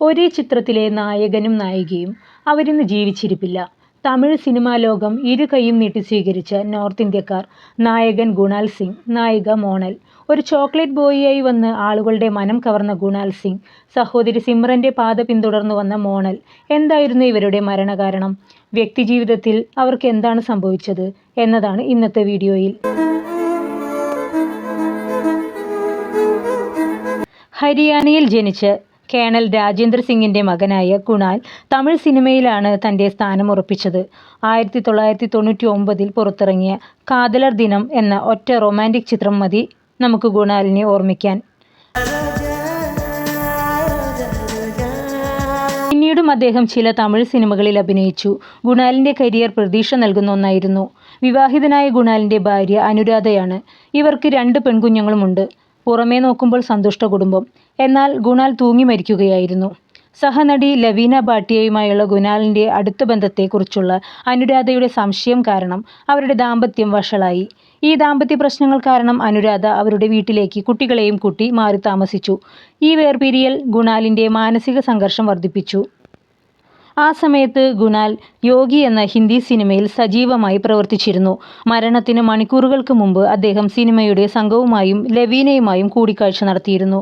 ഒരേ ചിത്രത്തിലെ നായകനും നായികയും അവരിന്ന് ജീവിച്ചിരിപ്പില്ല. തമിഴ് സിനിമാ ലോകം ഇരു കൈയും നീട്ടി സ്വീകരിച്ച നോർത്ത് ഇന്ത്യക്കാർ. നായകൻ ഗുണാൽ സിംഗ്, നായിക മോണൽ. ഒരു ചോക്ലേറ്റ് ബോയിയായി വന്ന് ആളുകളുടെ മനം കവർന്ന ഗുണാൽ സിംഗ്, സഹോദരി സിമ്രന്റെ പാത പിന്തുടർന്നു വന്ന മോണൽ. എന്തായിരുന്നു ഇവരുടെ മരണകാരണം? വ്യക്തിജീവിതത്തിൽ അവർക്ക് എന്താണ് സംഭവിച്ചത് എന്നതാണ് ഇന്നത്തെ വീഡിയോയിൽ. ഹരിയാനയിൽ ജനിച്ച് കേണൽ രാജേന്ദ്ര സിംഗിന്റെ മകനായ കുണാൽ തമിഴ് സിനിമയിലാണ് തന്റെ സ്ഥാനം ഉറപ്പിച്ചത്. 1999 പുറത്തിറങ്ങിയ കാതലർ ദിനം എന്ന ഒറ്റ റൊമാൻറ്റിക് ചിത്രം മതി നമുക്ക് ഗുണാലിനെ ഓർമ്മിക്കാൻ. പിന്നീടും അദ്ദേഹം ചില തമിഴ് സിനിമകളിൽ അഭിനയിച്ചു. ഗുണാലിന്റെ കരിയർ പ്രതീക്ഷ നൽകുന്ന ഒന്നായിരുന്നു. വിവാഹിതനായ ഗുണാലിന്റെ ഭാര്യ അനുരാധയാണ്. ഇവർക്ക് 2 പെൺകുഞ്ഞുങ്ങളുമുണ്ട്. പുറമേ നോക്കുമ്പോൾ സന്തുഷ്ട കുടുംബം. എന്നാൽ ഗുണാൽ തൂങ്ങി മരിക്കുകയായിരുന്നു. സഹനടി ലവീന ഭാട്ടിയയുമായുള്ള ഗുണാലിന്റെ അടുത്ത ബന്ധത്തെക്കുറിച്ചുള്ള അനുരാധയുടെ സംശയം കാരണം അവരുടെ ദാമ്പത്യം വഷളായി. ഈ ദാമ്പത്യ പ്രശ്നങ്ങൾ കാരണം അനുരാധ അവരുടെ വീട്ടിലേക്ക് കുട്ടികളെയും കൂട്ടി മാറി താമസിച്ചു. ഈ വേർപിരിയൽ ഗുണാലിന്റെ മാനസിക സംഘർഷം വർദ്ധിപ്പിച്ചു. ആ സമയത്ത് ഗുണാൽ യോഗി എന്ന ഹിന്ദി സിനിമയിൽ സജീവമായി പ്രവർത്തിച്ചിരുന്നു. മരണത്തിന് മണിക്കൂറുകൾക്ക് മുമ്പ് അദ്ദേഹം സിനിമയുടെ സംഘവുമായും ലവീനയുമായും കൂടിക്കാഴ്ച നടത്തിയിരുന്നു.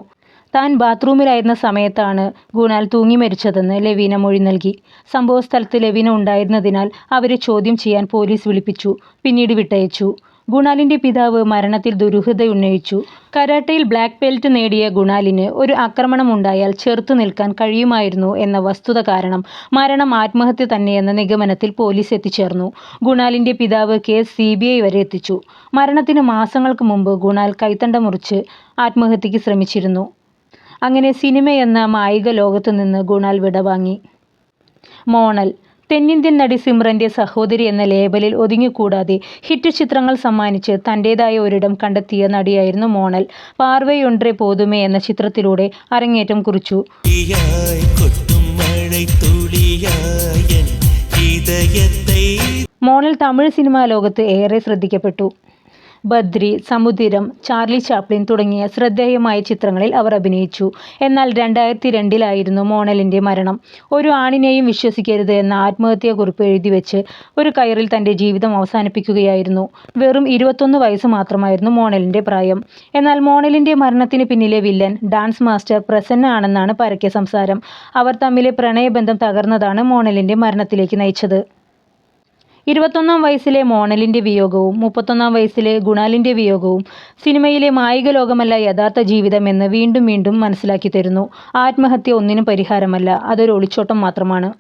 താൻ ബാത്റൂമിലായിരുന്ന സമയത്താണ് ഗുണാൽ തൂങ്ങി മരിച്ചതെന്ന് ലവീന മൊഴി നൽകി. സംഭവസ്ഥലത്ത് ലവീന ഉണ്ടായിരുന്നതിനാൽ അവരെ ചോദ്യം ചെയ്യാൻ പോലീസ് വിളിപ്പിച്ചു. പിന്നീട് വിട്ടയച്ചു. ഗുണാലിന്റെ പിതാവ് മരണത്തിൽ ദുരൂഹതയുന്നയിച്ചു. കരാട്ടയിൽ ബ്ലാക്ക് ബെൽറ്റ് നേടിയ ഗുണാലിന് ഒരു ആക്രമണമുണ്ടായാൽ ചെറുത്തു നിൽക്കാൻ കഴിയുമായിരുന്നു എന്ന വസ്തുത കാരണം മരണം ആത്മഹത്യ തന്നെയെന്ന നിഗമനത്തിൽ പോലീസ് എത്തിച്ചേർന്നു. ഗുണാലിന്റെ പിതാവ് കേസ് CBI വരെ എത്തിച്ചു. മരണത്തിന് മാസങ്ങൾക്ക് മുമ്പ് ഗുണാൽ കൈത്തണ്ട മുറിച്ച് ആത്മഹത്യക്ക് ശ്രമിച്ചിരുന്നു. അങ്ങനെ സിനിമയെന്ന മായിക ലോകത്തു നിന്ന് ഗുണാൽ വിടവാങ്ങി. മോണൽ തെന്നിന്ത്യൻ നടി സിമ്രന്റെ സഹോദരി എന്ന ലേബലിൽ ഒതുങ്ങിക്കൂടാതെ ഹിറ്റ് ചിത്രങ്ങൾ സമ്മാനിച്ച് തൻ്റെതായ ഒരിടം കണ്ടെത്തിയ നടിയായിരുന്നു മോണൽ. പാർവയൊണ്ട്രെ പോതുമേ എന്ന ചിത്രത്തിലൂടെ അരങ്ങേറ്റം കുറിച്ചു. മോണൽ തമിഴ് സിനിമാ ലോകത്ത് ഏറെ ശ്രദ്ധിക്കപ്പെട്ടു. ബദ്രി, സമുദ്രം, ചാർലി ചാപ്ലിൻ തുടങ്ങിയ ശ്രദ്ധേയമായ ചിത്രങ്ങളിൽ അവർ അഭിനയിച്ചു. എന്നാൽ 2002 മോണലിന്റെ മരണം. ഒരു ആണിനെയും വിശ്വസിക്കരുത് എന്ന ആത്മഹത്യാക്കുറിപ്പ് എഴുതിവെച്ച് ഒരു കയറിൽ തന്റെ ജീവിതം അവസാനിപ്പിക്കുകയായിരുന്നു. വെറും 21 വയസ്സ് മാത്രമായിരുന്നു മോണലിന്റെ പ്രായം. എന്നാൽ മോണലിന്റെ മരണത്തിന് പിന്നിലെ വില്ലൻ ഡാൻസ് മാസ്റ്റർ പ്രസന്ന ആണെന്നാണ് പരക്കെ സംസാരം. അവർ തമ്മിലെ പ്രണയബന്ധം തകർന്നതാണ് മോണലിന്റെ മരണത്തിലേക്ക് നയിച്ചത്. 21 വയസ്സിലെ മോണലിന്റെ വിയോഗവും 31 വയസ്സിലെ ഗുണാലിന്റെ വിയോഗവും സിനിമയിലെ മായിക ലോകമല്ല യഥാർത്ഥ ജീവിതം എന്ന് വീണ്ടും വീണ്ടും മനസ്സിലാക്കി തരുന്നു. ആത്മഹത്യ ഒന്നിനും പരിഹാരമല്ല, അതൊരു ഒളിച്ചോട്ടം മാത്രമാണ്.